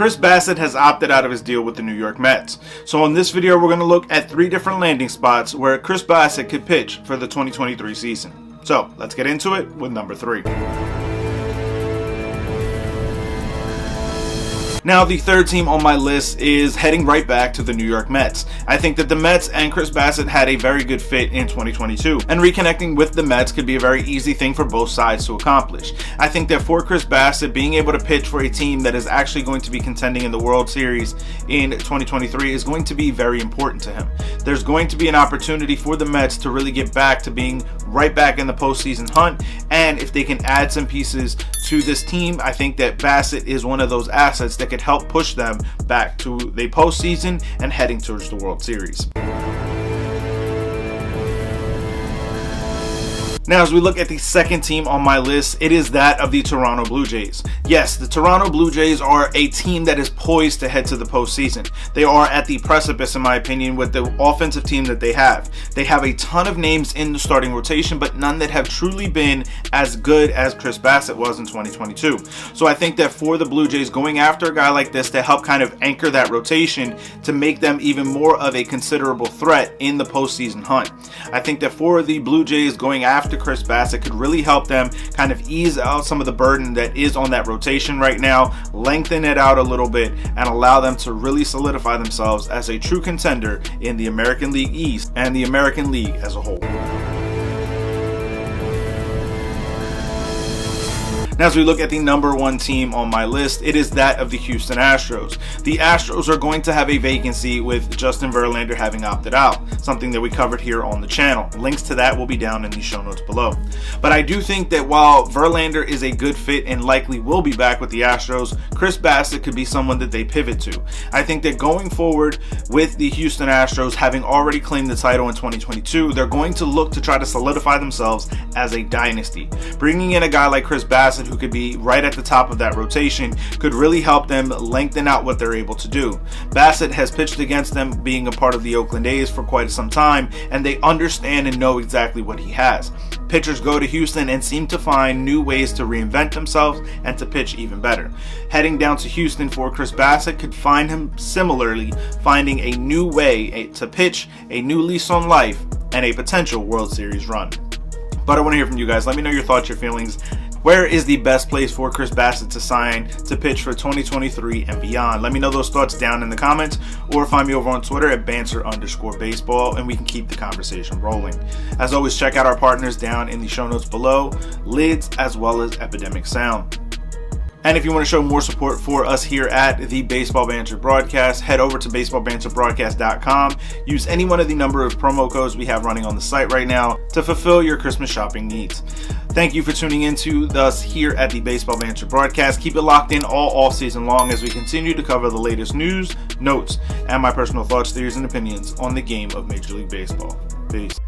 Chris Bassitt has opted out of his deal with the New York Mets. So in this video, we're going to look at 3 different landing spots where Chris Bassitt could pitch for the 2023 season. So let's get into it with number 3. Now, the third team on my list is heading right back to the New York Mets. I think that the Mets and Chris Bassitt had a very good fit in 2022, and reconnecting with the Mets could be a very easy thing for both sides to accomplish. I think that for Chris Bassitt, being able to pitch for a team that is actually going to be contending in the World Series in 2023 is going to be very important to him. There's going to be an opportunity for the Mets to really get back to being right back in the postseason hunt, and if they can add some pieces to this team, I think that Bassitt is one of those assets that could help push them back to the postseason and heading towards the World Series. Now, as we look at the second team on my list, it is that of the Toronto Blue Jays. Yes, the Toronto Blue Jays are a team that is poised to head to the postseason. They are at the precipice, in my opinion, with the offensive team that they have. They have a ton of names in the starting rotation, but none that have truly been as good as Chris Bassitt was in 2022. So I think that for the Blue Jays, going after a guy like this to help kind of anchor that rotation to make them even more of a considerable threat in the postseason hunt. I think that for the Blue Jays, going after Chris Bassitt could really help them kind of ease out some of the burden that is on that rotation right now, lengthen it out a little bit, and allow them to really solidify themselves as a true contender in the American League East and the American League as a whole. Now, as we look at the number 1 team on my list, it is that of the Houston Astros. The Astros are going to have a vacancy with Justin Verlander having opted out, something that we covered here on the channel. Links to that will be down in the show notes below. But I do think that while Verlander is a good fit and likely will be back with the Astros, Chris Bassitt could be someone that they pivot to. I think that going forward with the Houston Astros having already claimed the title in 2022, they're going to look to try to solidify themselves as a dynasty. Bringing in a guy like Chris Bassitt, who could be right at the top of that rotation, could really help them lengthen out what they're able to do. Bassitt has pitched against them being a part of the Oakland A's for quite some time, and they understand and know exactly what he has. Pitchers go to Houston and seem to find new ways to reinvent themselves and to pitch even better. Heading down to Houston for Chris Bassitt could find him similarly finding a new way to pitch, a new lease on life, and a potential World Series run. But I want to hear from you guys. Let me know your thoughts, your feelings. Where is the best place for Chris Bassitt to sign to pitch for 2023 and beyond? Let me know those thoughts down in the comments, or find me over on Twitter at banter_baseball, and we can keep the conversation rolling. As always, check out our partners down in the show notes below, Lids as well as Epidemic Sound. And if you want to show more support for us here at the Baseball Banter Broadcast, head over to baseballbanterbroadcast.com. Use any one of the number of promo codes we have running on the site right now to fulfill your Christmas shopping needs. Thank you for tuning in to us here at the Baseball Banter Broadcast. Keep it locked in all season long as we continue to cover the latest news, notes, and my personal thoughts, theories, and opinions on the game of Major League Baseball. Peace.